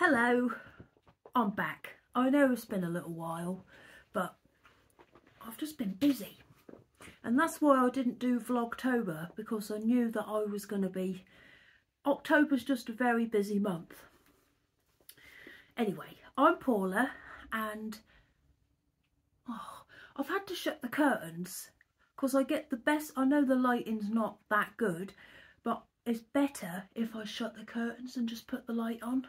Hello, I'm back. I know it's been a little while, but I've just been busy. And that's why I didn't do Vlogtober, because I knew that I was going to be... October's just a very busy month. Anyway, I'm Paula and I've had to shut the curtains because I get the best... I know the lighting's not that good, but it's better if I shut the curtains and just put the light on.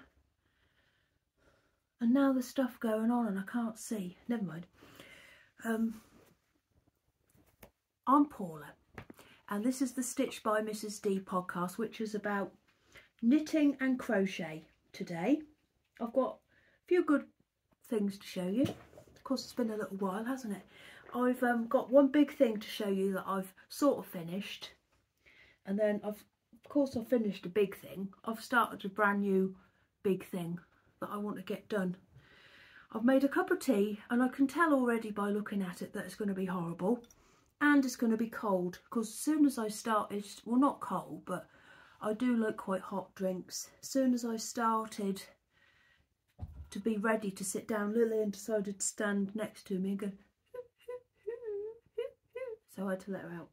And now there's stuff going on and I can't see. Never mind. I'm Paula and this is the Stitched by Mrs D podcast, which is about knitting and crochet today. I've got a few good things to show you. Of course, it's been a little while, hasn't it? I've got one big thing to show you that I've sort of finished. And then of course I've finished a big thing. I've started a brand new big thing that I want to get done. I've made a cup of tea and I can tell already by looking at it that it's going to be horrible and it's going to be cold, because as soon as I started, well, not cold, but I do like quite hot drinks. As soon as I started to be ready to sit down, Lillian decided to stand next to me and go so I had to let her out.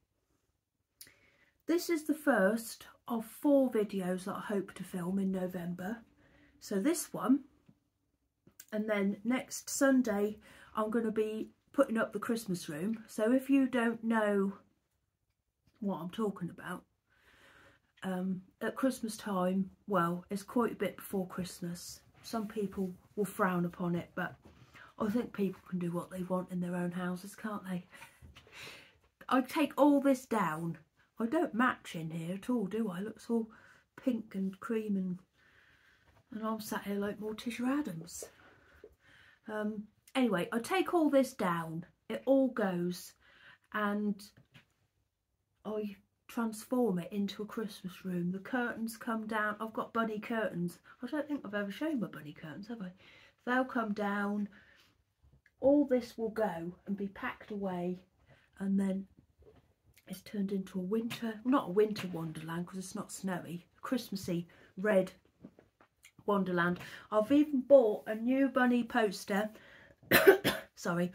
This is the first of 4 videos that I hope to film in November. So this one, and then next Sunday I'm going to be putting up the Christmas room. So if you don't know what I'm talking about, at Christmas time, well, it's quite a bit before Christmas. Some people will frown upon it, but I think people can do what they want in their own houses, can't they? I take all this down. I don't match in here at all, do I? It looks all pink and cream and I'm sat here like Morticia Adams. Anyway, I take all this down. It all goes and I transform it into a Christmas room. The curtains come down. I've got bunny curtains. I don't think I've ever shown my bunny curtains, have I? They'll come down. All this will go and be packed away, and then it's turned into a winter, not a winter wonderland because it's not snowy, Christmassy red wonderland. I've even bought a new bunny poster sorry,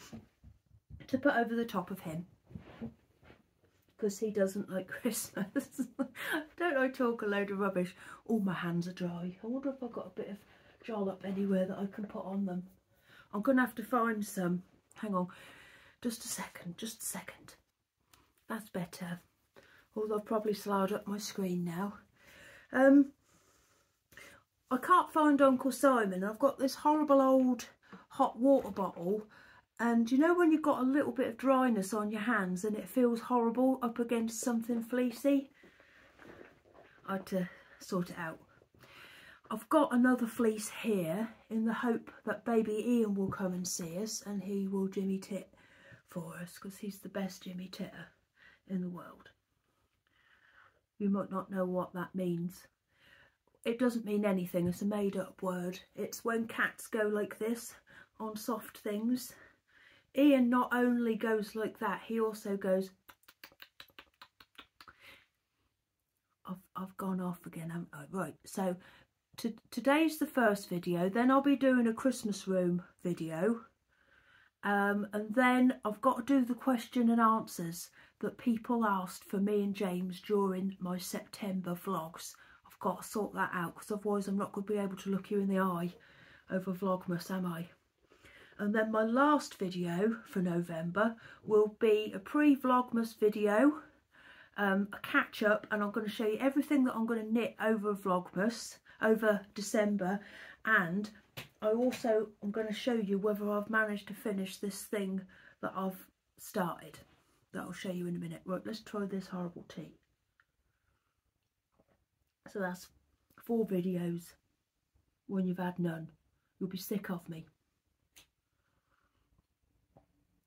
to put over the top of him because he doesn't like Christmas. Don't I talk a load of rubbish? All my hands are dry. I wonder if I've got a bit of jollop anywhere that I can put on them. I'm gonna have to find some. Hang on, just a second, just a second. That's better, although I've probably slowed up my screen now. I can't find Uncle Simon. I've got this horrible old hot water bottle, and you know when you've got a little bit of dryness on your hands and it feels horrible up against something fleecy? I had to sort it out. I've got another fleece here in the hope that baby Ian will come and see us and he will Jimmy Tit for us, because he's the best Jimmy Titter in the world. You might not know what that means. It doesn't mean anything, it's a made up word. It's when cats go like this on soft things. Ian not only goes like that, he also goes... I've gone off again, haven't I? Right, so today's the first video, then I'll be doing a Christmas room video. And then I've got to do the question and answers that people asked for me and James during my September vlogs. I've got to sort that out because otherwise I'm not going to be able to look you in the eye over Vlogmas, am I? And then my last video for November will be a pre-Vlogmas video, a catch up, and I'm going to show you everything that I'm going to knit over Vlogmas, over December, and I also am going to show you whether I've managed to finish this thing that I've started. That I'll show you in a minute. Right, let's try this horrible tea. So that's 4 videos when you've had none. You'll be sick of me.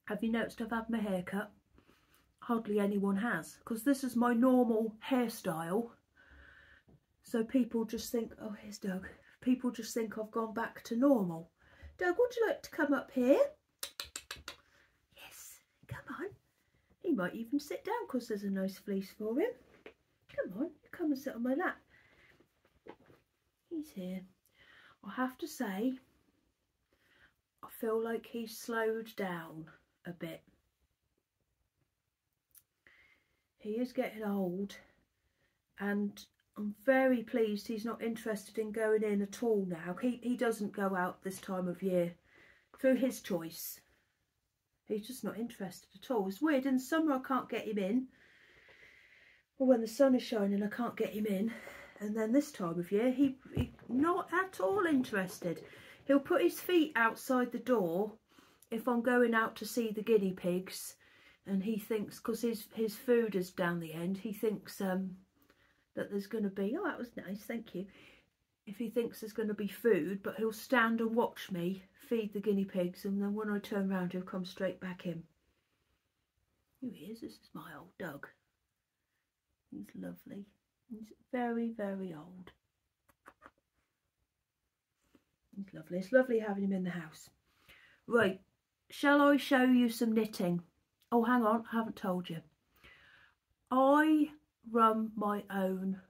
Have you noticed I've had my hair cut? Hardly anyone has, because this is my normal hairstyle. So people just think, oh, here's Doug. People just think I've gone back to normal. Doug, would you like to come up here? Yes, come on. He might even sit down because there's a nice fleece for him. Come on, come and sit on my lap. He's here. I have to say, I feel like he's slowed down a bit. He is getting old, and I'm very pleased he's not interested in going in at all now. He doesn't go out this time of year through his choice. He's just not interested at all. It's weird, in the summer I can't get him in, or when the sun is shining I can't get him in, and then this time of year he not at all interested. He'll put his feet outside the door if I'm going out to see the guinea pigs, and he thinks, because his food is down the end, he thinks that there's going to be, oh that was nice, thank you, if he thinks there's going to be food, but he'll stand and watch me feed the guinea pigs, and then when I turn around he'll come straight back in. Here he is, this is my old Doug. He's lovely. He's very, very old. He's lovely. It's lovely having him in the house. Right, shall I show you some knitting? Oh, hang on, I haven't told you. I run my own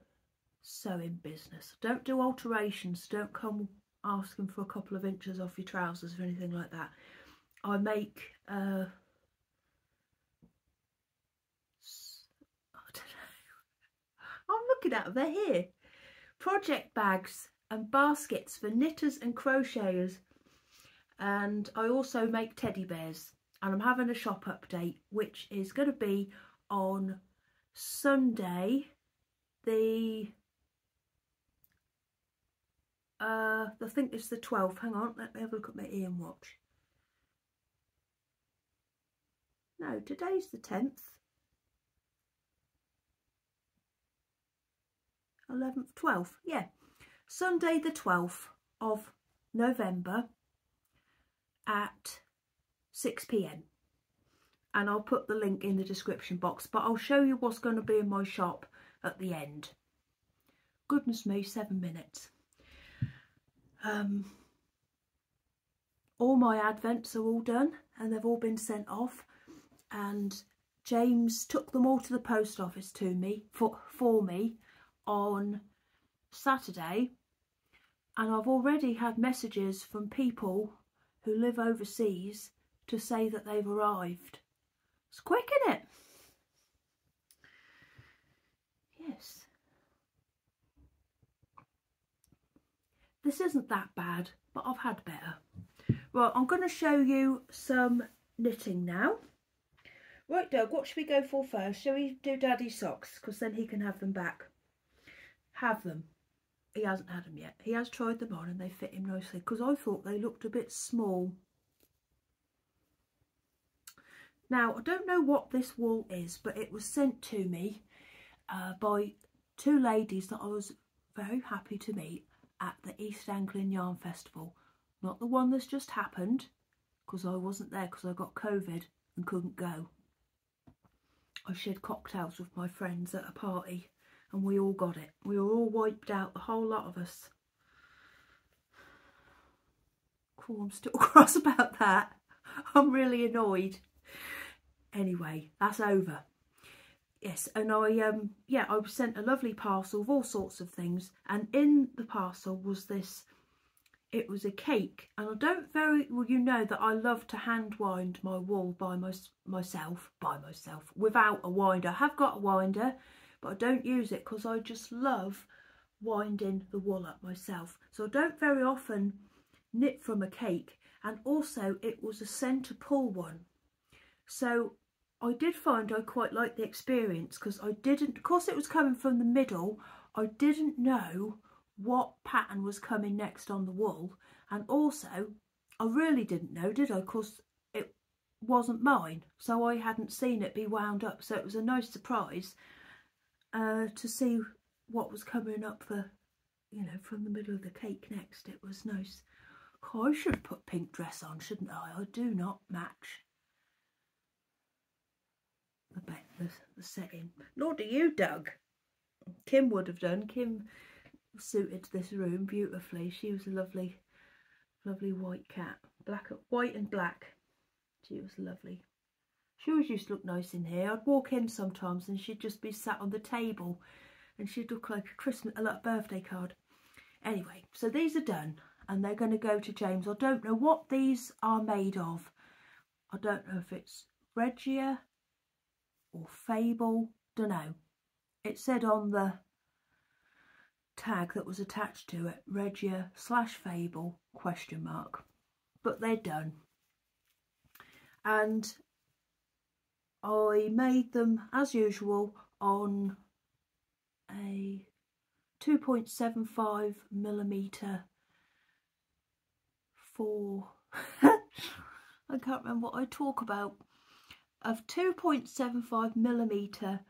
sewing business. Don't do alterations. Don't come asking for a couple of inches off your trousers or anything like that. I make I don't know. I'm looking at them, they're here. Project bags and baskets for knitters and crocheters, and I also make teddy bears, and I'm having a shop update which is going to be on Sunday I think it's the 12th. Hang on, let me have a look at my Ian watch. No, today's the 10th. 11th, 12th, yeah. Sunday the 12th of November at 6 p.m. and I'll put the link in the description box, but I'll show you what's going to be in my shop at the end. Goodness me, 7 minutes. All my advents are all done and they've all been sent off, and James took them all to the post office to me for me on Saturday, and I've already had messages from people who live overseas to say that they've arrived. It's quick, isn't it? Yes. This isn't that bad, but I've had better. Right, I'm going to show you some knitting now. Right, Doug, what should we go for first? Shall we do Daddy's socks? Because then he can have them back. Have them. He hasn't had them yet. He has tried them on and they fit him nicely, because I thought they looked a bit small. Now, I don't know what this wool is, but it was sent to me by two ladies that I was very happy to meet at the East Anglian Yarn Festival. Not the one that's just happened, because I wasn't there because I got COVID and couldn't go. I shared cocktails with my friends at a party and we all got it. We were all wiped out, the whole lot of us. Cool, I'm still cross about that. I'm really annoyed. Anyway, that's over. Yes, and I was sent a lovely parcel of all sorts of things, and in the parcel was this, it was a cake, and I don't very well, you know that I love to hand wind my wool by myself, without a winder. I have got a winder, but I don't use it because I just love winding the wool up myself. So I don't very often knit from a cake, and also it was a centre pull one. So I did find I quite liked the experience, because I didn't, of course it was coming from the middle, I didn't know what pattern was coming next on the wool, and also I really didn't know, did I, because it wasn't mine, so I hadn't seen it be wound up, so it was a nice surprise to see what was coming up from the middle of the cake next. It was nice. Oh, I should have put pink dress on, shouldn't I? I do not match the setting. Nor do you, Doug. Kim would have done. Kim suited this room beautifully. She was a lovely, lovely white cat. White and black. She was lovely. She always used to look nice in here. I'd walk in sometimes and she'd just be sat on the table and she'd look like a birthday card. Anyway, so these are done. and they're going to go to James. I don't know what these are made of. I don't know if it's Regia or Fable, don't know. It said on the tag that was attached to it, Regia/Fable ? But they're done. And I made them as usual on a 2.75mm for I can't remember what I talk about, of 2.75mm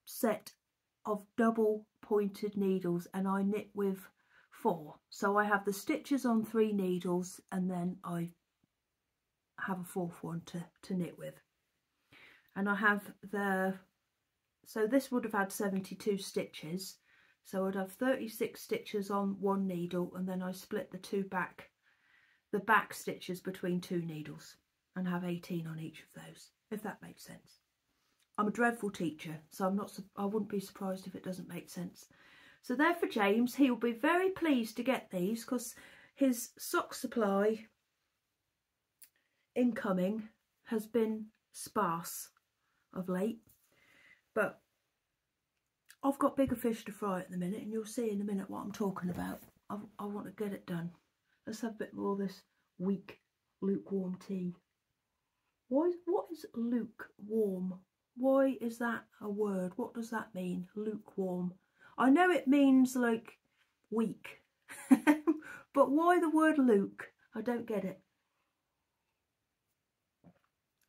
set of double pointed needles, and I knit with 4. So I have the stitches on 3 needles, and then I have a 4th one to knit with. And I have so this would have had 72 stitches, so I'd have 36 stitches on 1 needle, and then I split the back stitches between 2 needles and have 18 on each of those, if that makes sense. I'm a dreadful teacher, so I wouldn't be surprised if it doesn't make sense. So they're for James. He will be very pleased to get these, because his sock supply incoming has been sparse of late, but I've got bigger fish to fry at the minute, and you'll see in a minute what I'm talking about. I want to get it done. Let's have a bit more of this weak, lukewarm tea. What is lukewarm? Why is that a word? What does that mean, lukewarm? I know it means like weak, but why the word luke? I don't get it.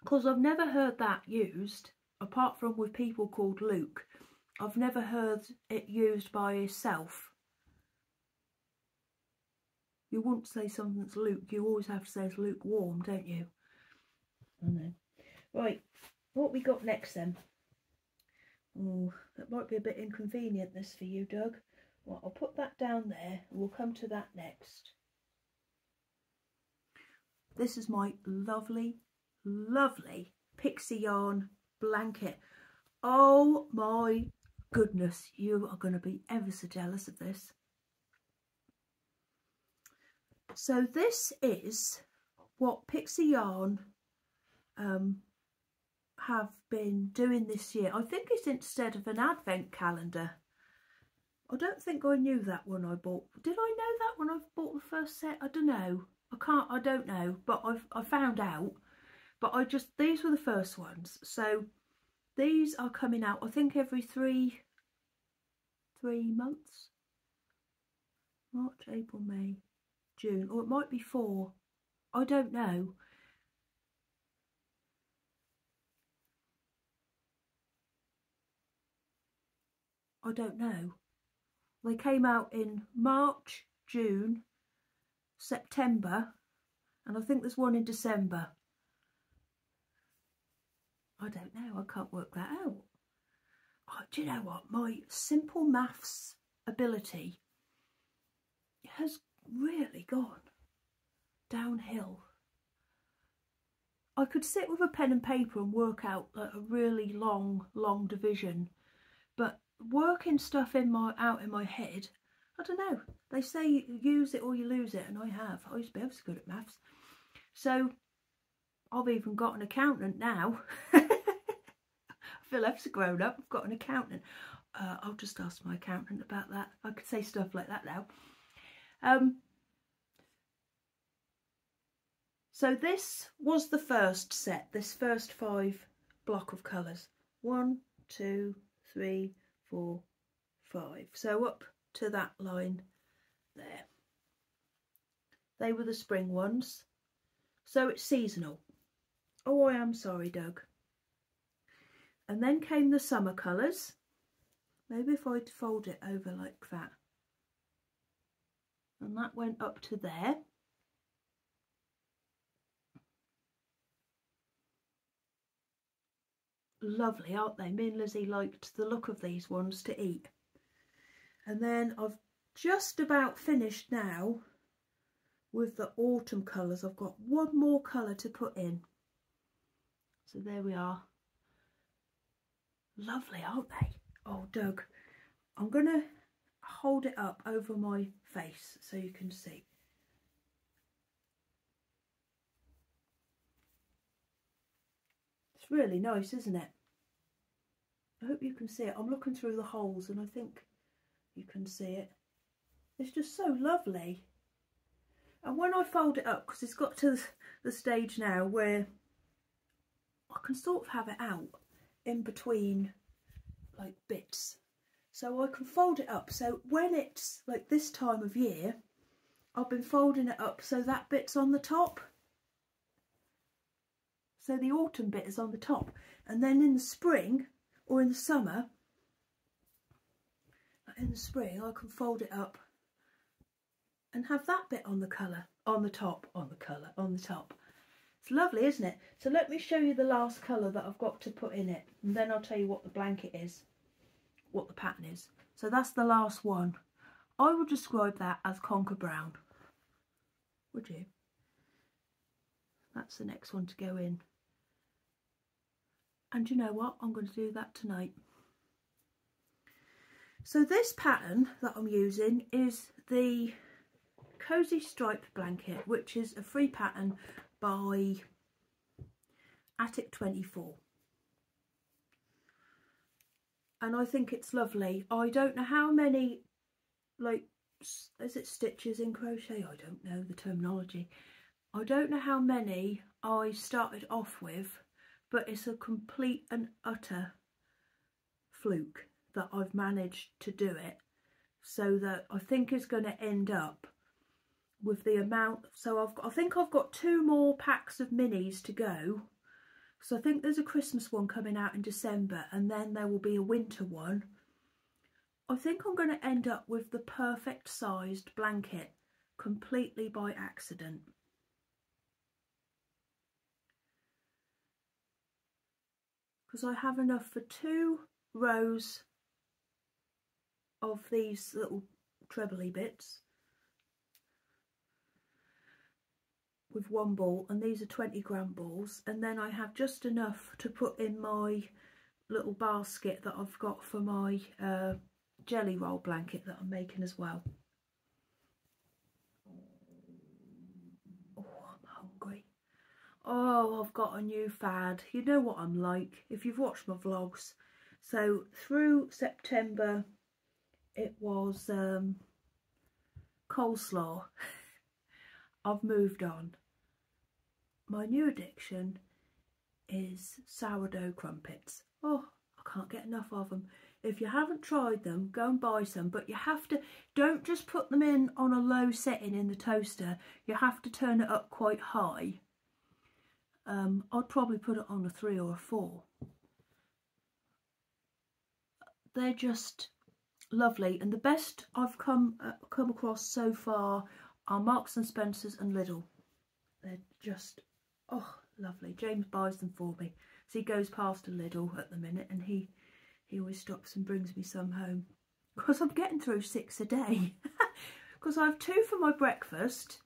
Because I've never heard that used, apart from with people called Luke. I've never heard it used by itself. You wouldn't say something's luke, you always have to say it's lukewarm, don't you? I know. Right, what we got next then? Oh, that might be a bit inconvenient, this, for you, Doug. Well, I'll put that down there, and we'll come to that next. This is my lovely, lovely pixie yarn blanket. Oh my goodness, you are going to be ever so jealous of this. So this is what Pixie Yarn have been doing this year. I think it's instead of an advent calendar. I don't think I knew that one I bought. Did I know that when I bought the first set? I don't know. I don't know, but I found out. But these were the first ones. So these are coming out, I think, every three months. March, April, May, June, or it might be 4. I don't know. I don't know. They came out in March, June, September, and I think there's one in December. I don't know, I can't work that out. Oh, do you know what? My simple maths ability has really gone downhill. I could sit with a pen and paper and work out a really long division, but working stuff out in my head, I don't know. They say use it or you lose it, and I have. I used to be ever so good at maths. So I've even got an accountant now. I feel ever so grown up. I've got an accountant. I'll just ask my accountant about that. I could say stuff like that now. So this was the first set, this first 5 block of colours. 1, 2, 3, 4, 5. So up to that line there. They were the spring ones. So it's seasonal. Oh, I am sorry, Doug. And then came the summer colours. Maybe if I'd fold it over like that. And that went up to there. Lovely, aren't they? Me and Lizzie liked the look of these ones to eat. And then I've just about finished now with the autumn colours. I've got one more colour to put in. So there we are. Lovely, aren't they? Oh, Doug, I'm going to hold it up over my face so you can see. really nice, isn't it? I hope you can see it. I'm looking through the holes and I think you can see it. It's just so lovely. And when I fold it up, because it's got to the stage now where I can sort of have it out in between like bits. So I can fold it up. So when it's like this time of year, I've been folding it up so that bit's on the top. So the autumn bit is on the top. And then in the spring or in the summer, in the spring, I can fold it up and have that bit on the colour, on the top. It's lovely, isn't it? So let me show you the last colour that I've got to put in it, and then I'll tell you what the blanket is, what the pattern is. So that's the last one. I would describe that as conker brown. Would you? That's the next one to go in. And you know what? I'm going to do that tonight. So this pattern that I'm using is the Cozy Striped Blanket, which is a free pattern by Attic 24. And I think it's lovely. I don't know how many, like, is it stitches in crochet? I don't know the terminology. I don't know how many I started off with, but it's a complete and utter fluke that I've managed to do it, so that I think is going to end up with the amount. So I think I've got 2 more packs of minis to go. So I think there's a Christmas one coming out in December, and then there will be a winter one. I think I'm going to end up with the perfect sized blanket completely by accident. Because I have enough for 2 rows of these little trebly bits with 1 ball, and these are 20-gram balls, and then I have just enough to put in my little basket that I've got for my jelly roll blanket that I'm making as well. Oh, I'm hungry. Oh, I've got a new fad. You know what I'm like if you've watched my vlogs. So through September it was coleslaw. I've moved on. My new addiction is sourdough crumpets. Oh, I can't get enough of them. If you haven't tried them, go and buy some, but you have to, don't just put them in on a low setting in the toaster. You have to turn it up quite high. I'd probably put it on a 3 or a 4. They're just lovely, and the best I've come across so far are Marks and Spencer's and Lidl. They're just, oh, lovely. James buys them for me. So he goes past a Lidl at the minute, and he always stops and brings me some home. Because I'm getting through 6 a day. Because I have 2 for my breakfast,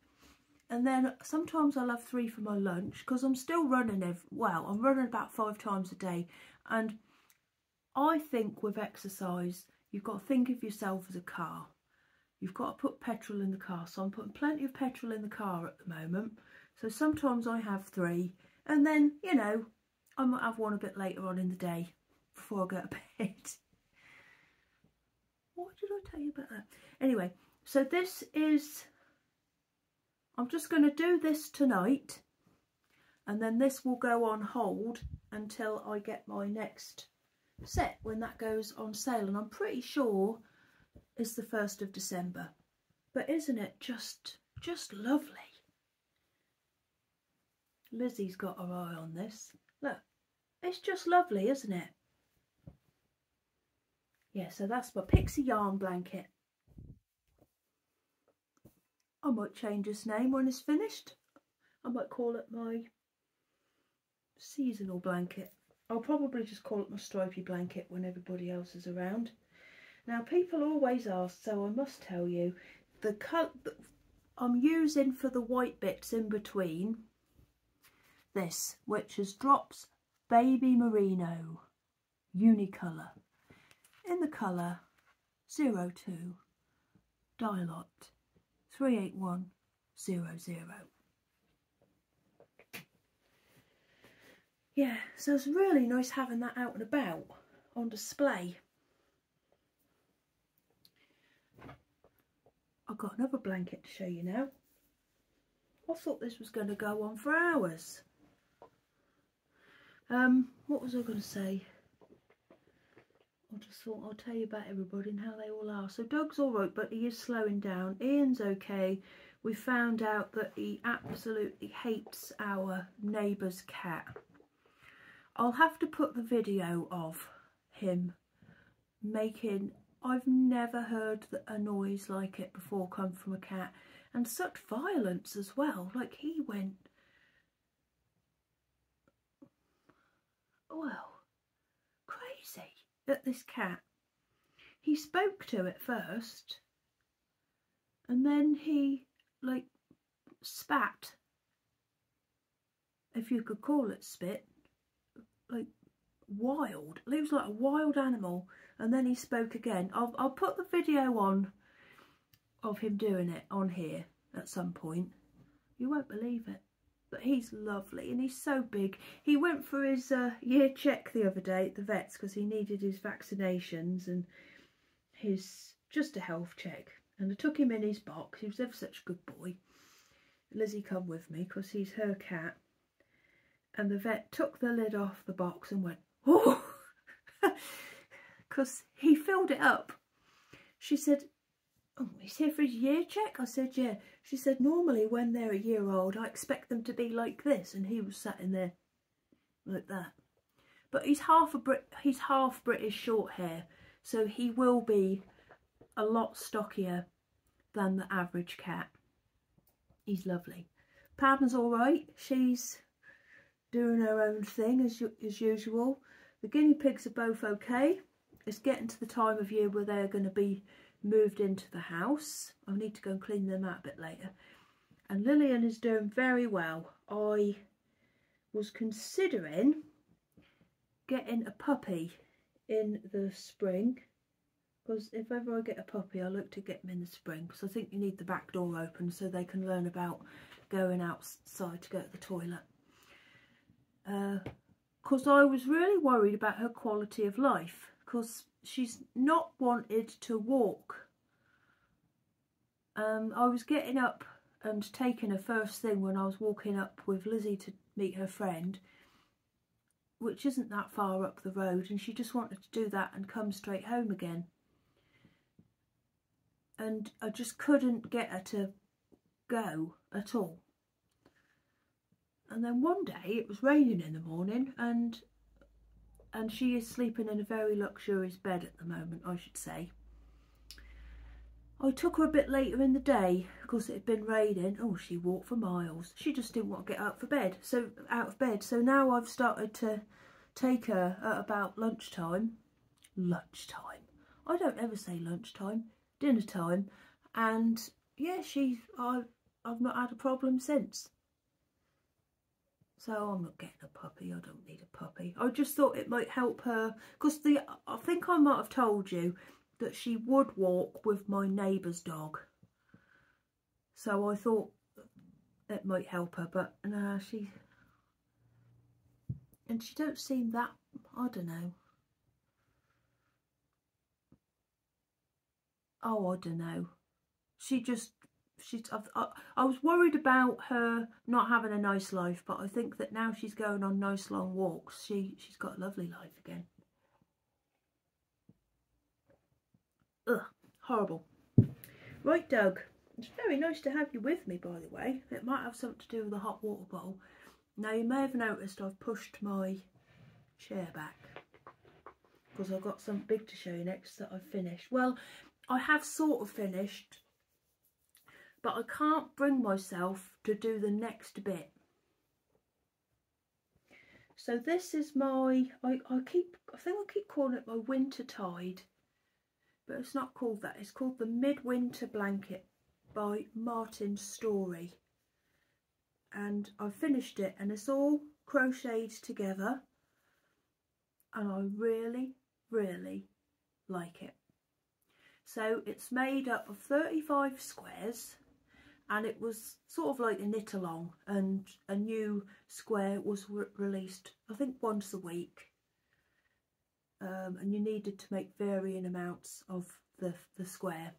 and then sometimes I'll have 3 for my lunch, because I'm still running I'm running about 5 times a day. And I think with exercise, you've got to think of yourself as a car. You've got to put petrol in the car. So I'm putting plenty of petrol in the car at the moment. So sometimes I have 3, and then, you know, I might have 1 a bit later on in the day before I go to bed. What did I tell you about that? Anyway, so this is, I'm just going to do this tonight, and then this will go on hold until I get my next set when that goes on sale, and I'm pretty sure it's the 1st of December. But isn't it just lovely? Lizzie's got her eye on this. Look, it's just lovely, isn't it? Yeah, so that's my pixie yarn blanket. I might change its name when it's finished. I might call it my seasonal blanket. I'll probably just call it my stripy blanket when everybody else is around. Now, people always ask, so I must tell you, the colour I'm using for the white bits in between, this, which is Drops Baby Merino Unicolor in the colour 02 Dialot 38100. yeah, so it's really nice having that out and about on display. I've got another blanket to show you now. I thought this was going to go on for hours. What was I going to say? I just thought I'll tell you about everybody and how they all are. So Doug's alright, but he is slowing down. Ian's okay. We found out that he absolutely hates our neighbour's cat. I'll have to put the video of him making... I've never heard a noise like it before come from a cat. And such violence as well. Like, he went... well, crazy at this cat. He spoke to it first. And then he, like, spat. If you could call it spit. Like, wild. It was like a wild animal. And then he spoke again. I'll put the video on of him doing it on here at some point. You won't believe it. But he's lovely and he's so big. He went for his year check the other day at the vet's because he needed his vaccinations and his just a health check. And I took him in his box. He was ever such a good boy. Lizzie come with me because he's her cat. And the vet took the lid off the box and went, oh, because he filled it up. She said, oh, he's here for his year check? I said, yeah. She said, normally when they're a year old, I expect them to be like this. And he was sat in there like that. But he's half British short hair. So he will be a lot stockier than the average cat. He's lovely. Pam's all right. She's doing her own thing as usual. The guinea pigs are both okay. It's getting to the time of year where they're going to be moved into the house. I need to go and clean them out a bit later. And Lillian is doing very well. I was considering getting a puppy in the spring, because if ever I get a puppy I look to get them in the spring, because I think you need the back door open so they can learn about going outside to go to the toilet. Because I was really worried about her quality of life, because she's not wanted to walk. I was getting up and taking her first thing when I was walking up with Lizzie to meet her friend, which isn't that far up the road, and she just wanted to do that and come straight home again. And I just couldn't get her to go at all. And then one day it was raining in the morning, and she is sleeping in a very luxurious bed at the moment, I should say. I took her a bit later in the day because it had been raining. Oh, she walked for miles. She just didn't want to get out of bed. So now I've started to take her at about lunchtime. Lunchtime. I don't ever say lunchtime. Dinner time. And yeah, I've not had a problem since. So I'm not getting a puppy. I don't need a puppy. I just thought it might help her, because I think I might have told you that she would walk with my neighbour's dog. So I thought it might help her, but no, she don't seem that, I don't know. Oh, I don't know. I was worried about her not having a nice life, but I think that now she's going on nice long walks, she's got a lovely life again. Ugh, horrible. Right, Doug, it's very nice to have you with me, by the way. It might have something to do with the hot water bowl. Now, you may have noticed I've pushed my chair back because I've got something big to show you next that I've finished. Well, I have sort of finished, but I can't bring myself to do the next bit. So this is my, I think I keep calling it my winter tide, but it's not called that. It's called the Midwinter blanket by Martin Story. And I've finished it, and it's all crocheted together, and I really, really like it. So it's made up of 35 squares, and it was sort of like a knit along, and a new square was released I think once a week, and you needed to make varying amounts of the square.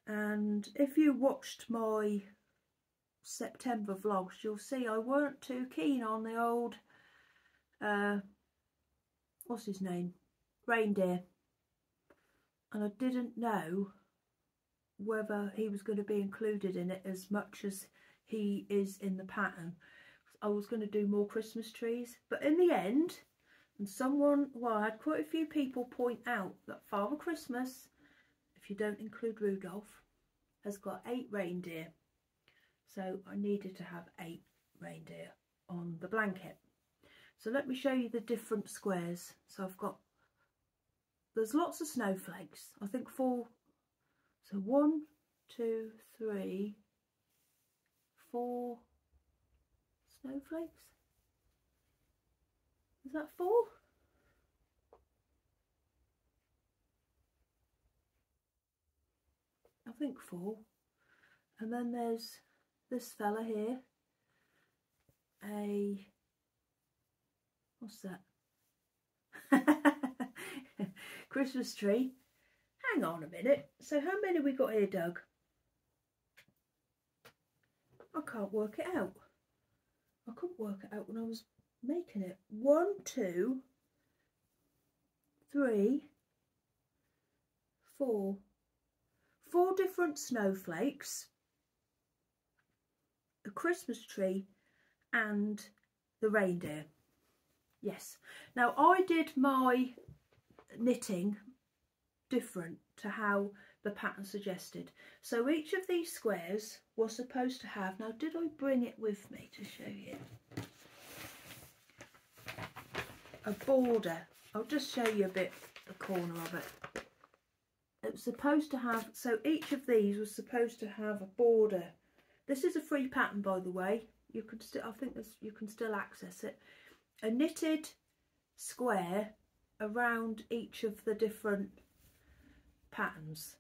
And if you watched my September vlogs, you'll see I weren't too keen on the old what's his name, reindeer, and I didn't know whether he was going to be included in it as much as he is in the pattern. I was going to do more Christmas trees, but in the end, and someone, well, I had quite a few people point out that Father Christmas, if you don't include Rudolph, has got 8 reindeer. So I needed to have 8 reindeer on the blanket. So let me show you the different squares. So I've got, there's lots of snowflakes. I think 4, so 1, 2, 3, 4 snowflakes. Is that 4? I think 4. And then there's this fella here, what's that? Christmas tree. Hang on a minute. So how many we got here, Doug? I can't work it out. I couldn't work it out when I was making it. 1, 2, 3, 4. 4 different snowflakes, a Christmas tree, and the reindeer. Yes. Now I did my knitting different to how the pattern suggested. So each of these squares was supposed to have, now did I bring it with me to show you? A border. I'll just show you a bit, the corner of it. It was supposed to have, so each of these was supposed to have a border. This is a free pattern, by the way. You could still, I think you can still access it. A knitted square around each of the different patterns.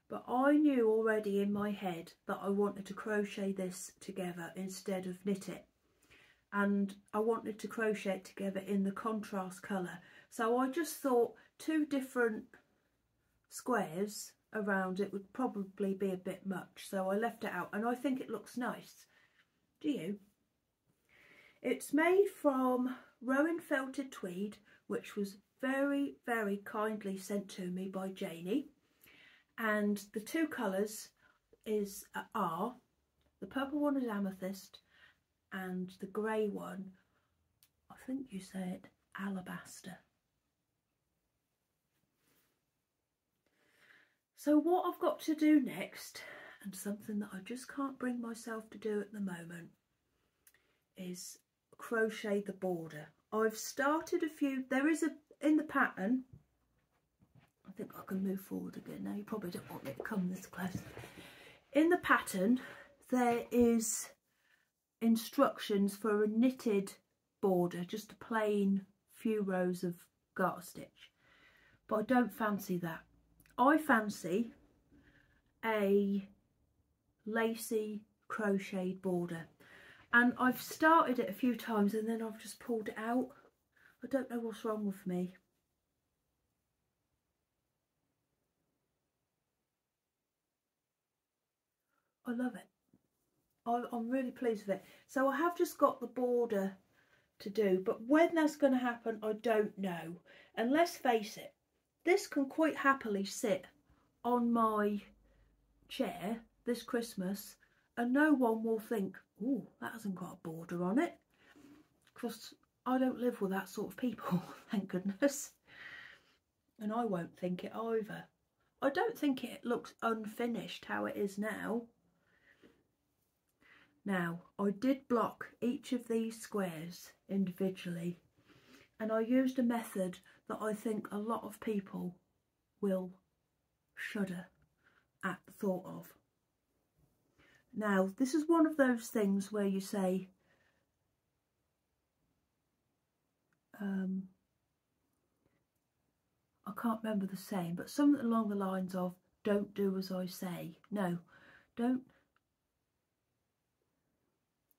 But I knew already in my head that I wanted to crochet this together instead of knit it. And I wanted to crochet it together in the contrast colour. So I just thought 2 different squares around it would probably be a bit much, so I left it out, and I think it looks nice. Do you? It's made from Rowan felted tweed, which was very, very kindly sent to me by Janie, and the 2 colours are the purple one is amethyst, and the grey one, I think you said alabaster. So what I've got to do next, and something that I just can't bring myself to do at the moment, is crochet the border. I've started a few, there is in the pattern, I think I can move forward again now, you probably don't want me to come this close. In the pattern there is instructions for a knitted border, just a plain few rows of garter stitch, but I don't fancy that. I fancy a lacy crocheted border, and I've started it a few times and then I've just pulled it out. I don't know what's wrong with me. I love it. I'm really pleased with it. So I have just got the border to do, but when that's going to happen I don't know. And let's face it, this can quite happily sit on my chair this Christmas and no one will think, oh, that hasn't got a border on it, because I don't live with that sort of people, thank goodness. And I won't think it either. I don't think it looks unfinished how it is now. Now, I did block each of these squares individually, and I used a method that I think a lot of people will shudder at the thought of. Now, this is one of those things where you say, I can't remember the saying, but something along the lines of, don't do as I say. No,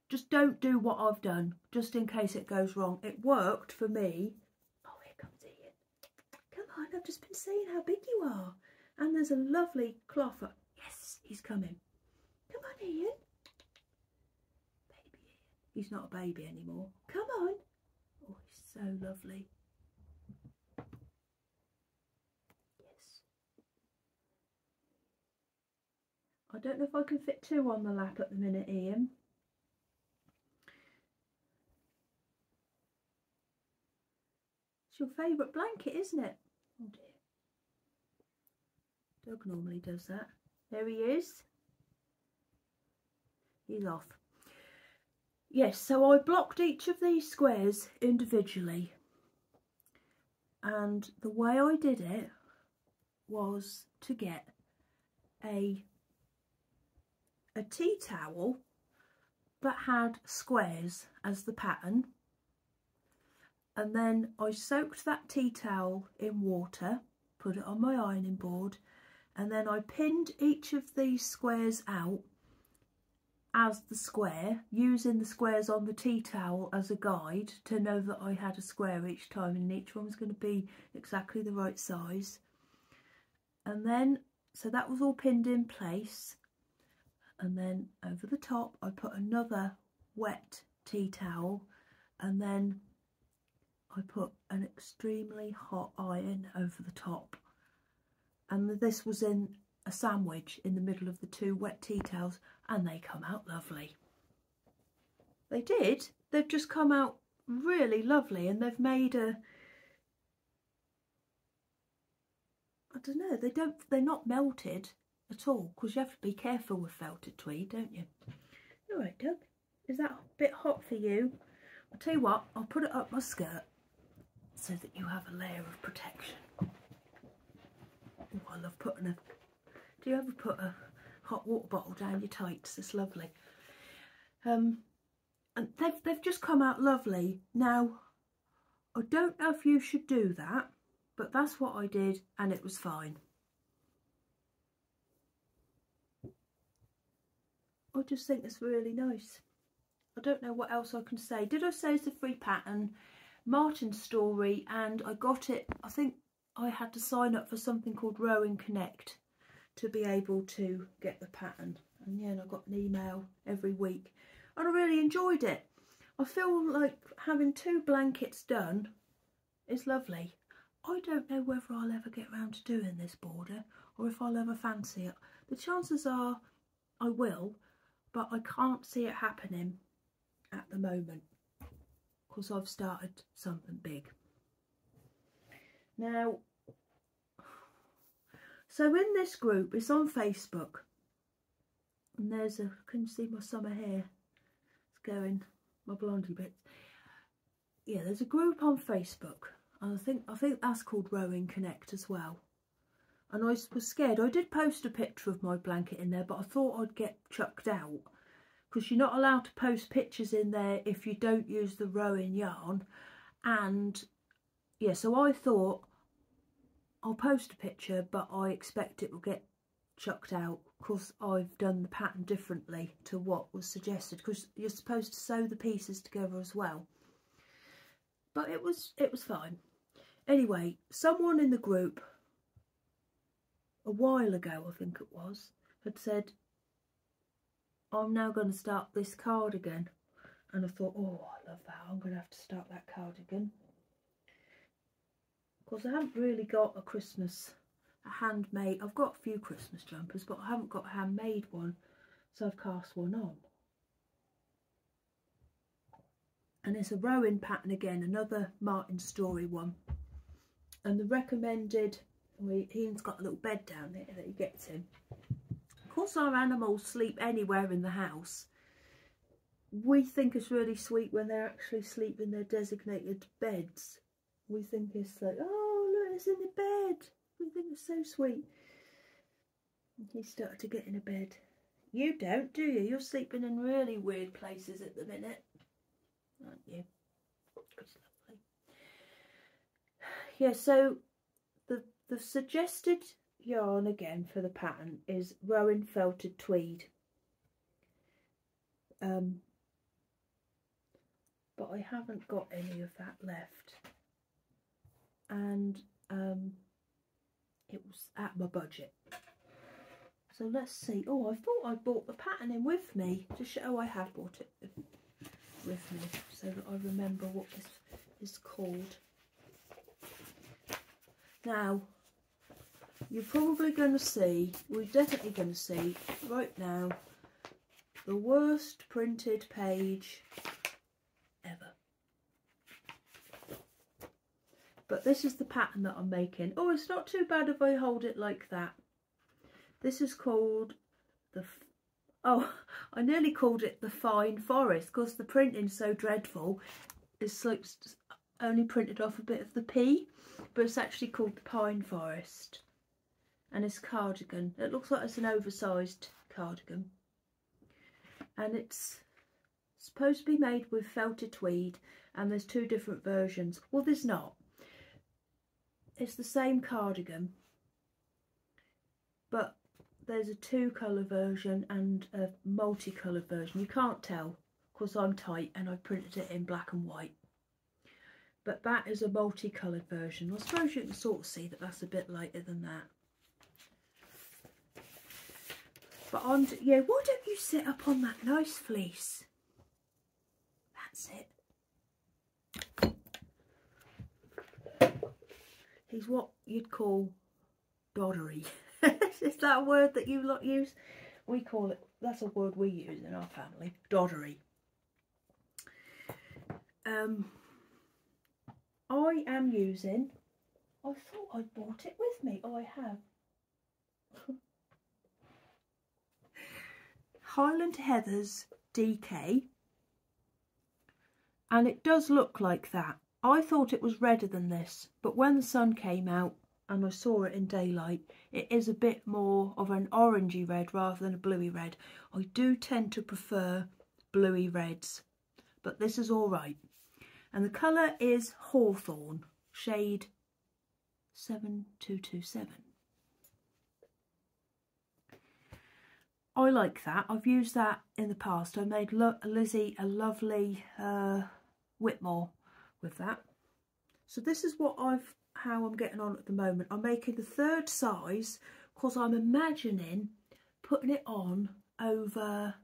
Just don't do what I've done, just in case it goes wrong. It worked for me. Oh, here comes Ian. Come on, I've just been saying how big you are. And there's a lovely cloth. Yes, he's coming. Come on, Ian. Baby Ian. He's not a baby anymore. Come on. Oh, he's so lovely. Yes. I don't know if I can fit two on the lap at the minute, Ian. It's your favourite blanket, isn't it? Oh dear. Doug normally does that. There he is. He's off. Yes, so I blocked each of these squares individually. And the way I did it was to get a tea towel that had squares as the pattern. And then I soaked that tea towel in water, put it on my ironing board, and then I pinned each of these squares out as the square, using the squares on the tea towel as a guide to know that I had a square each time, and each one was going to be exactly the right size. And then, so that was all pinned in place, and then over the top I put another wet tea towel, and then I put an extremely hot iron over the top, and this was in a sandwich in the middle of the two wet tea towels, and they come out lovely. They did. They've just come out really lovely, and they've made a, I don't know, they're not melted at all, because you have to be careful with felted tweed, don't you? All right, Doug, is that a bit hot for you? I'll tell you what, I'll put it up my skirt so that you have a layer of protection. Oh, I love putting a, do you ever put a hot water bottle down your tights? It's lovely. And they've just come out lovely. Now, I don't know if you should do that, but that's what I did, and it was fine. I just think it's really nice. I don't know what else I can say. Did I say it's a free pattern? Martin's story, and I got it, I think I had to sign up for something called Rowing Connect to be able to get the pattern, and yeah, and I got an email every week, and I really enjoyed it. I feel like having two blankets done is lovely. I don't know whether I'll ever get round to doing this border, or if I'll ever fancy it. The chances are I will, but I can't see it happening at the moment, because I've started something big. Now, so in this group, it's on Facebook, and there's a, can you see my summer hair? It's going, my blondie bits. Yeah, there's a group on Facebook, and I think that's called Rowing Connect as well. And I was scared. I did post a picture of my blanket in there, but I thought I'd get chucked out, because you're not allowed to post pictures in there if you don't use the rowing yarn. And yeah, so I thought I'll post a picture, but I expect it will get chucked out because I've done the pattern differently to what was suggested, because you're supposed to sew the pieces together as well. But it was fine. Anyway, someone in the group a while ago, I think it was, had said, I'm now going to start this cardigan. And I thought, oh, I love that. I'm going to have to start that cardigan. Because I haven't really got a handmade. I've got a few Christmas jumpers, but I haven't got a handmade one. So I've cast one on. And it's a rowing pattern again, another Martin Story one. And the recommended, Ian's got a little bed down there that he gets in. Of course, our animals sleep anywhere in the house. We think it's really sweet when they actually sleep in their designated beds. We think it's like, oh look, it's in the bed. We think it's so sweet. And he started to get in a bed. You don't, do you? You're sleeping in really weird places at the minute, aren't you? It's lovely. Yeah, so the suggested yarn again for the pattern is Rowan Felted Tweed. But I haven't got any of that left, and it was at my budget. So let's see. Oh, I thought I bought the pattern in with me to show I have bought it with me, so that I remember what this is called. Now, you're probably going to see, we're definitely going to see right now, the worst printed page ever. But this is the pattern that I'm making. Oh, it's not too bad if I hold it like that. This is called the, oh, I nearly called it the Fine Forest because the printing's so dreadful. It's like only printed off a bit of the P, but it's actually called the Pine Forest. And it's cardigan. It looks like it's an oversized cardigan. And it's supposed to be made with felted tweed, and there's two different versions. Well, there's not. It's the same cardigan, but there's a two-colour version and a multicoloured version. You can't tell because I'm tight and I printed it in black and white. But that is a multicoloured version. I suppose you can sort of see that that's a bit lighter than that. But yeah, why don't you sit up on that nice fleece? That's it. He's what you'd call doddery. Is that a word that you lot use? We call it, that's a word we use in our family, doddery. I am using, I thought I bought it with me. Oh, I have. Highland Heathers DK, and it does look like that. I thought it was redder than this, but when the sun came out and I saw it in daylight, it is a bit more of an orangey red rather than a bluey red. I do tend to prefer bluey reds, but this is all right. And the colour is Hawthorn, shade 7227. I like that. I've used that in the past. I made Lizzie a lovely Whitmore with that. So this is what how I'm getting on at the moment. I'm making the third size because I'm imagining putting it on over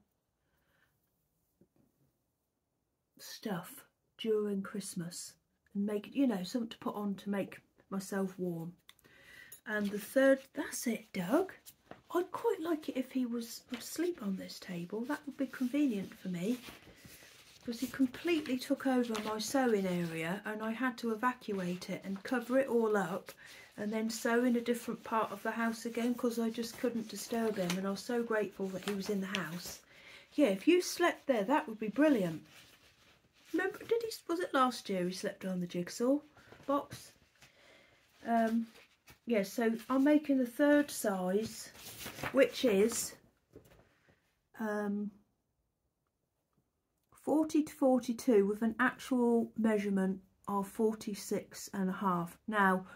stuff during Christmas and make it, you know, something to put on to make myself warm. And the third, that's it, Doug. I'd quite like it if he would sleep on this table. That would be convenient for me, because he completely took over my sewing area and I had to evacuate it and cover it all up and then sew in a different part of the house again because I just couldn't disturb him, and I was so grateful that he was in the house. Yeah, if you slept there, that would be brilliant. Remember, was it last year he slept on the jigsaw box? Yeah, so I'm making the third size, which is 40 to 42 with an actual measurement of 46.5. Now,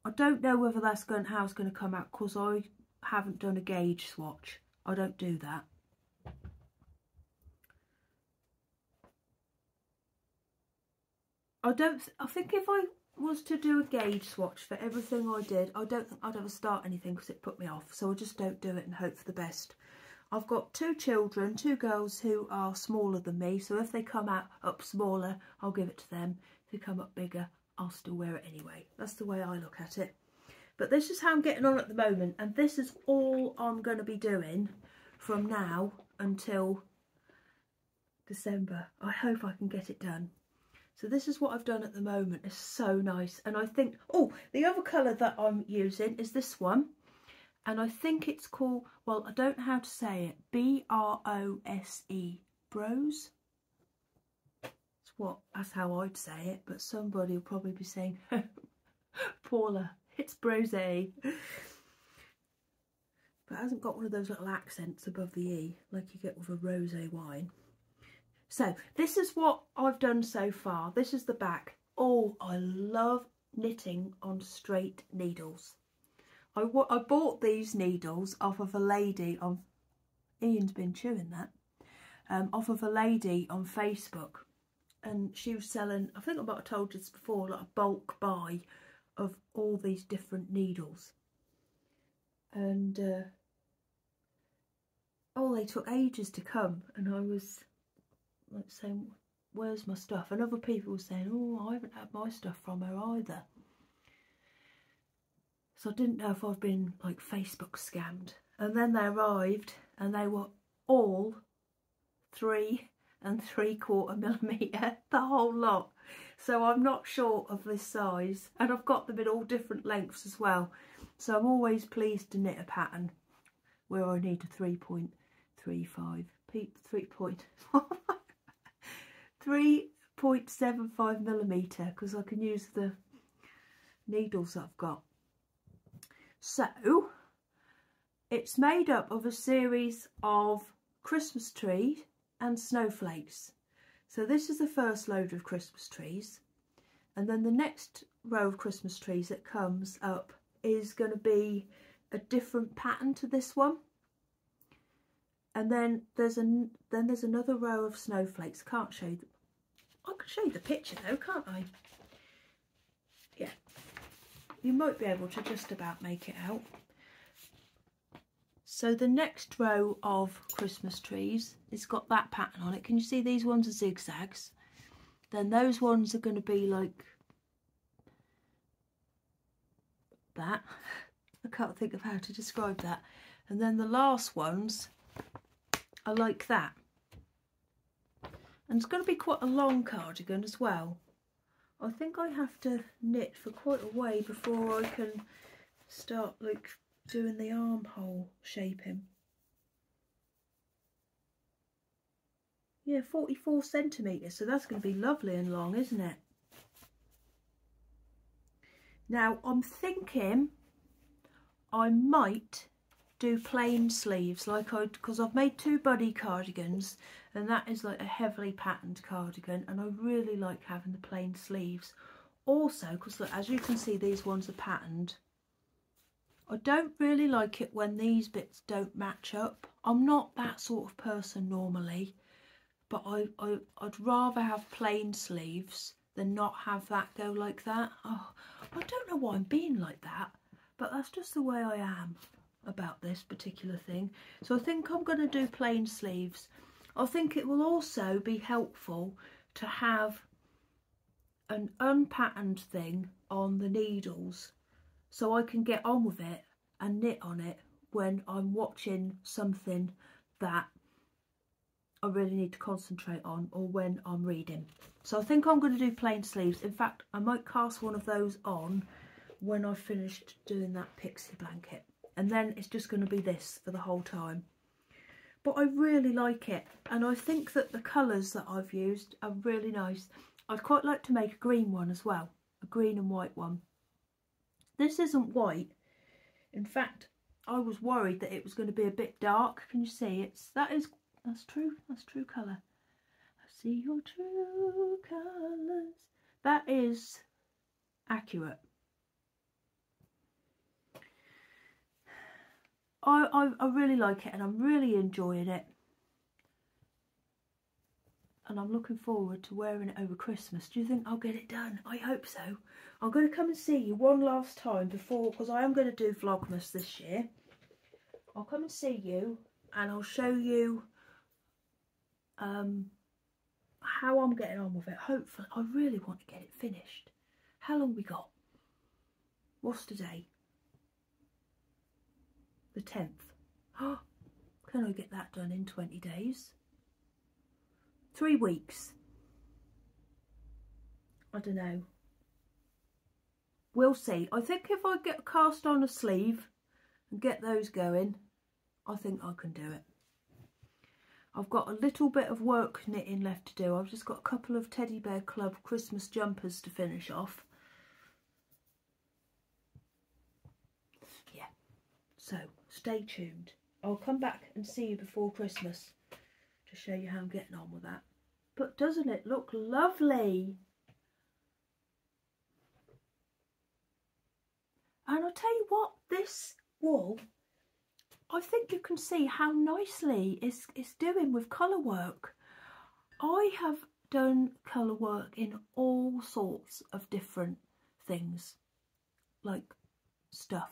I don't know whether that's how it's going to come out because I haven't done a gauge swatch. I don't do that. I think if I was to do a gauge swatch for everything I did, I don't think I'd ever start anything because it put me off. So I just don't do it and hope for the best. I've got two children, two girls who are smaller than me. So if they come up smaller, I'll give it to them. If they come up bigger, I'll still wear it anyway. That's the way I look at it. But this is how I'm getting on at the moment. And this is all I'm going to be doing from now until December. I hope I can get it done. So this is what I've done at the moment. It's so nice. And I think, oh, the other colour that I'm using is this one. And I think it's called, well, I don't know how to say it, B-R-O-S-E, Brose. That's how I'd say it, but somebody will probably be saying, Paula, it's Brose. But it hasn't got one of those little accents above the E, like you get with a rosé wine. So this is what I've done so far. This is the back. Oh, I love knitting on straight needles. I bought these needles off of a lady on, Ian's been chewing that, off of a lady on Facebook, and she was selling, I think I might have told you this before, like a bulk buy of all these different needles. And oh, they took ages to come, and I was like saying, where's my stuff? And other people were saying, oh, I haven't had my stuff from her either. So I didn't know if I've been like Facebook scammed. And then they arrived and they were all 3 3/4 millimetre, the whole lot. So I'm not short of this size, and I've got them in all different lengths as well. So I'm always pleased to knit a pattern where I need a 3.35, 3.75 millimetre, because I can use the needles that I've got. So it's made up of a series of Christmas trees and snowflakes. So this is the first load of Christmas trees, and then the next row of Christmas trees that comes up is going to be a different pattern to this one. And then there's another row of snowflakes. Can't show you. I can show you the picture though, can't I? Yeah, you might be able to just about make it out. So the next row of Christmas trees, it's got that pattern on it. Can you see these ones are zigzags? Then those ones are going to be like that. I can't think of how to describe that. And then the last ones are like that. And it's going to be quite a long cardigan as well. I think I have to knit for quite a way before I can start like doing the armhole shaping. Yeah, 44 centimetres, so that's going to be lovely and long, isn't it? Now I'm thinking I might do plain sleeves, because I've made 2 buddy cardigans, and that is like a heavily patterned cardigan, and I really like having the plain sleeves. Also, because look, as you can see, these ones are patterned. I don't really like it when these bits don't match up. I'm not that sort of person normally, but I'd rather have plain sleeves than not have that go like that. Oh, I don't know why I'm being like that, but that's just the way I am about this particular thing. So I think I'm going to do plain sleeves. I think it will also be helpful to have an unpatterned thing on the needles, so I can get on with it and knit on it when I'm watching something that I really need to concentrate on, or when I'm reading. So I think I'm going to do plain sleeves. In fact, I might cast one of those on when I've finished doing that pixie blanket, and then it's just going to be this for the whole time. But I really like it, and I think that the colours that I've used are really nice. I'd quite like to make a green one as well, a green and white one. This isn't white. In fact, I was worried that it was going to be a bit dark. Can you see? That's true colour. I see your true colours. That is accurate. I really like it, and I'm really enjoying it. And I'm looking forward to wearing it over Christmas. Do you think I'll get it done? I hope so. I'm going to come and see you one last time before, because I am going to do Vlogmas this year. I'll come and see you, and I'll show you how I'm getting on with it. Hopefully, I really want to get it finished. How long we got? What's today? The 10th. Oh, can I get that done in 20 days? 3 weeks. I don't know. We'll see. I think if I get cast on a sleeve and get those going, I think I can do it. I've got a little bit of work knitting left to do. I've just got a couple of Teddy Bear Club Christmas jumpers to finish off. Yeah. So, stay tuned. I'll come back and see you before Christmas to show you how I'm getting on with that. But doesn't it look lovely? And I'll tell you what, this wool, I think you can see how nicely it's doing with colour work. I have done colour work in all sorts of different things, like stuff.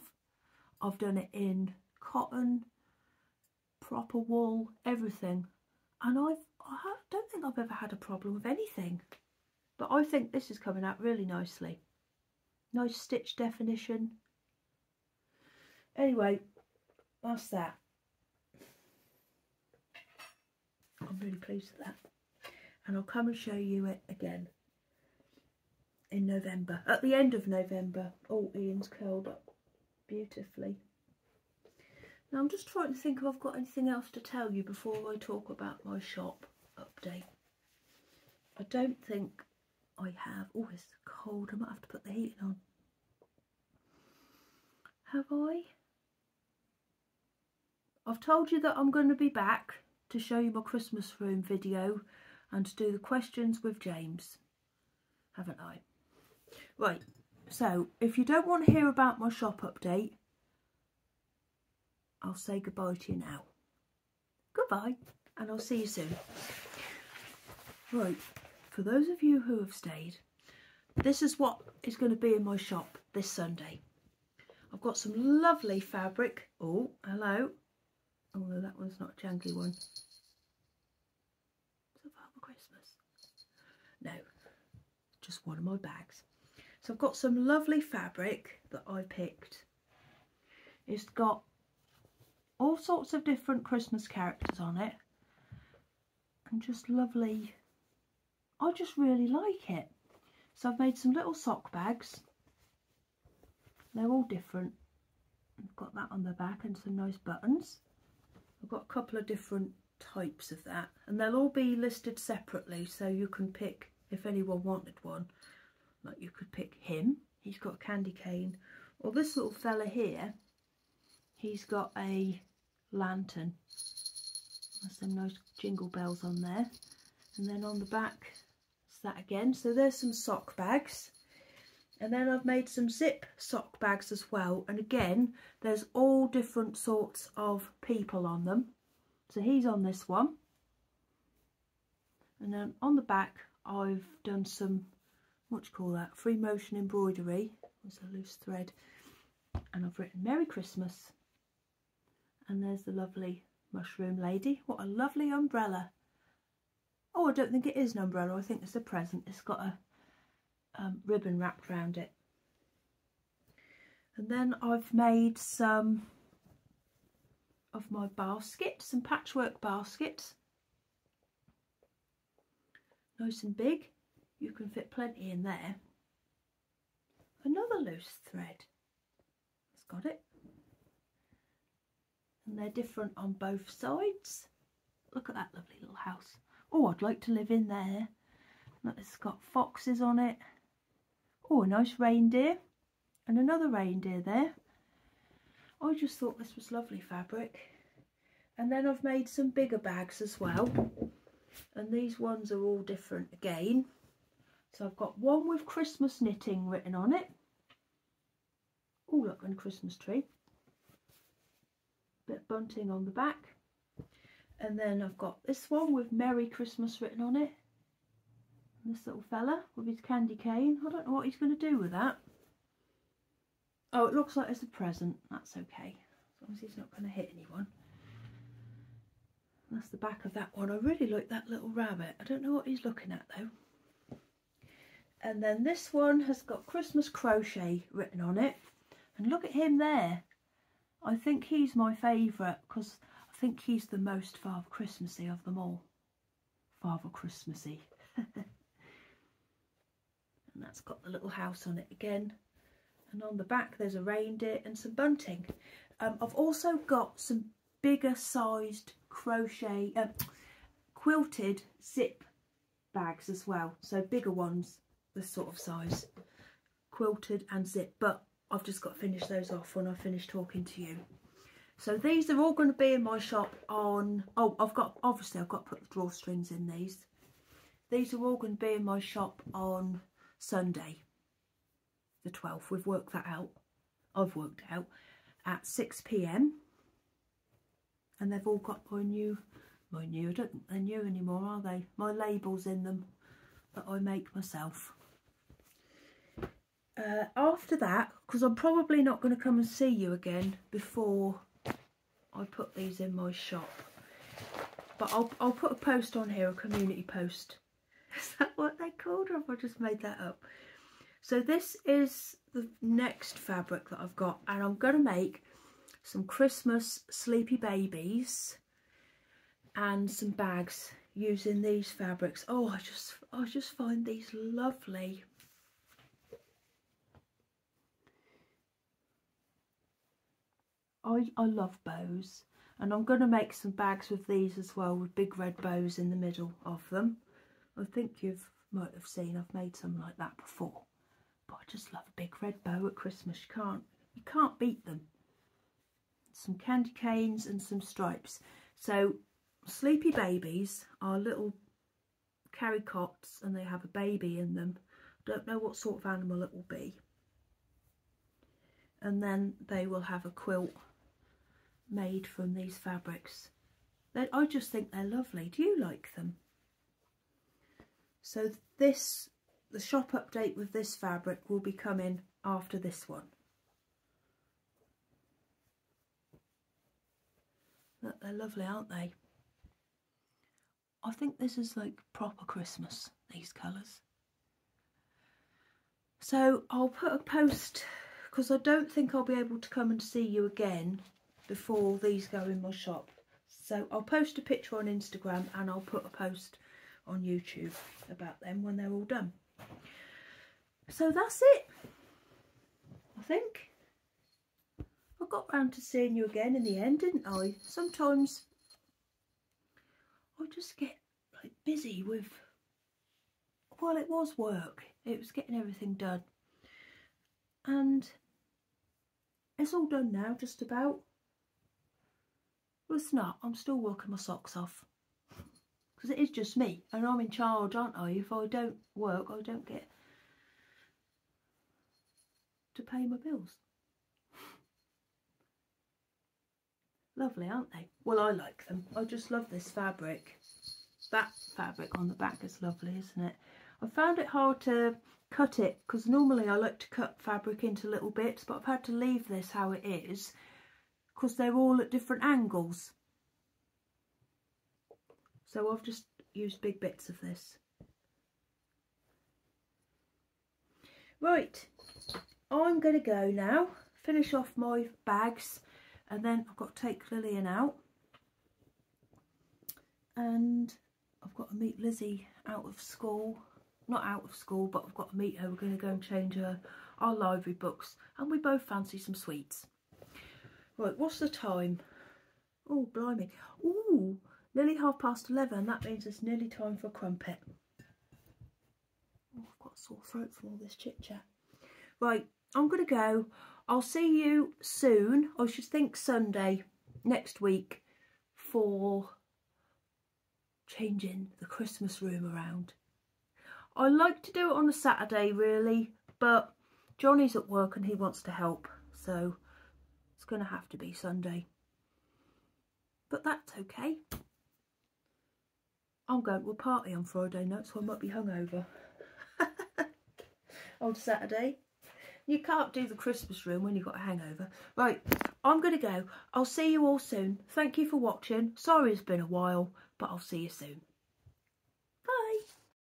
I've done it in cotton, proper wool, everything. And I don't think I've ever had a problem with anything. But I think this is coming out really nicely. Nice stitch definition. Anyway, that's that. I'm really pleased with that. And I'll come and show you it again in November. At the end of November. Oh, Ian's curled up beautifully. Now I'm just trying to think if I've got anything else to tell you before I talk about my shop update. I don't think I have. Oh, it's cold. I might have to put the heating on. Have I? I've told you that I'm going to be back to show you my Christmas room video and to do the questions with James, haven't I? Right, so if you don't want to hear about my shop update, I'll say goodbye to you now. Goodbye, and I'll see you soon. Right, for those of you who have stayed, this is what is going to be in my shop this Sunday. I've got some lovely fabric. Oh, hello. Oh no, that one's not a jangly one. Is it Father Christmas? No, just one of my bags. So I've got some lovely fabric that I picked. It's got all sorts of different Christmas characters on it. And just lovely. I just really like it. So I've made some little sock bags. They're all different. I've got that on the back and some nice buttons. I've got a couple of different types of that, and they'll all be listed separately, so you can pick if anyone wanted one. Like you could pick him, he's got a candy cane, or this little fella here, he's got a lantern. There's some nice jingle bells on there, and then on the back it's that again. So there's some sock bags. And then I've made some zip sock bags as well. And again, there's all different sorts of people on them. So he's on this one. And then on the back, I've done some, what do you call that? Free motion embroidery. There's a loose thread. And I've written Merry Christmas. And there's the lovely mushroom lady. What a lovely umbrella. Oh, I don't think it is an umbrella. I think it's a present. It's got a ribbon wrapped around it. And then I've made some of my baskets, some patchwork baskets. Nice and big. You can fit plenty in there. Another loose thread. It's got it. And they're different on both sides. Look at that lovely little house. Oh, I'd like to live in there. Look, it's got foxes on it. Oh, a nice reindeer and another reindeer there. I just thought this was lovely fabric. And then I've made some bigger bags as well. And these ones are all different again. So I've got one with Christmas knitting written on it. Oh, look, and a Christmas tree. Bit of bunting on the back. And then I've got this one with Merry Christmas written on it. This little fella with his candy cane. I don't know what he's going to do with that. Oh, it looks like it's a present. That's okay. As long as he's not going to hit anyone. That's the back of that one. I really like that little rabbit. I don't know what he's looking at though. And then this one has got Christmas crochet written on it. And look at him there. I think he's my favourite because I think he's the most Father Christmassy of them all. Father Christmassy. And that's got the little house on it again. And on the back there's a reindeer and some bunting. I've also got some bigger sized crochet, quilted zip bags as well. So bigger ones, this sort of size. Quilted and zip. But I've just got to finish those off when I finish talking to you. So these are all going to be in my shop on... Oh, I've got to put the drawstrings in these. These are all going to be in my shop on Sunday, the 12th. We've worked that out. I've worked out, at 6 p.m. and they've all got my new, I don't think they're new anymore, are they? My labels in them that I make myself. After that, because I'm probably not going to come and see you again before I put these in my shop, but I'll put a post on here, a community post. Is that what they're called, or have I just made that up? So this is the next fabric that I've got, and I'm going to make some Christmas sleepy babies and some bags using these fabrics. Oh, I just find these lovely. I love bows, and I'm going to make some bags with these as well, with big red bows in the middle of them. I think you might have seen I've made some like that before, but I just love a big red bow at Christmas. You can't beat them. Some candy canes and some stripes. So sleepy babies are little carry cots, and they have a baby in them. Don't know what sort of animal it will be. And then they will have a quilt made from these fabrics. I just think they're lovely. Do you like them? So the shop update with this fabric will be coming after this one. Look, they're lovely, aren't they? I think this is like proper Christmas, these colours. So I'll put a post, because I don't think I'll be able to come and see you again before these go in my shop. So I'll post a picture on Instagram, and I'll put a post on YouTube about them when they're all done. So that's it, I think. I got round to seeing you again in the end, didn't I? Sometimes I just get like busy with, well, it was work. It was getting everything done. And it's all done now, just about. Well, it's not. I'm still working my socks off. Because it is just me. And I'm in charge, aren't I? If I don't work, I don't get to pay my bills. Lovely, aren't they? Well, I like them. I just love this fabric. That fabric on the back is lovely, isn't it? I found it hard to cut it, because normally I like to cut fabric into little bits, but I've had to leave this how it is because they're all at different angles. So I've just used big bits of this. Right, I'm going to go now, finish off my bags, and then I've got to take Lillian out, and I've got to meet Lizzie out of school. Not out of school, but I've got to meet her. We're going to go and change our library books, and we both fancy some sweets. Right, what's the time? Oh, blimey. Ooh, nearly 11:30. That means it's nearly time for a crumpet. Oh, I've got a sore throat from all this chit-chat. Right, I'm going to go. I'll see you soon. I should think Sunday next week for changing the Christmas room around. I like to do it on a Saturday, really, but Johnny's at work and he wants to help, so it's going to have to be Sunday. But that's okay. I'm going to a party on Friday night, so I might be hungover. On Saturday. You can't do the Christmas room when you've got a hangover. Right, I'm going to go. I'll see you all soon. Thank you for watching. Sorry it's been a while, but I'll see you soon.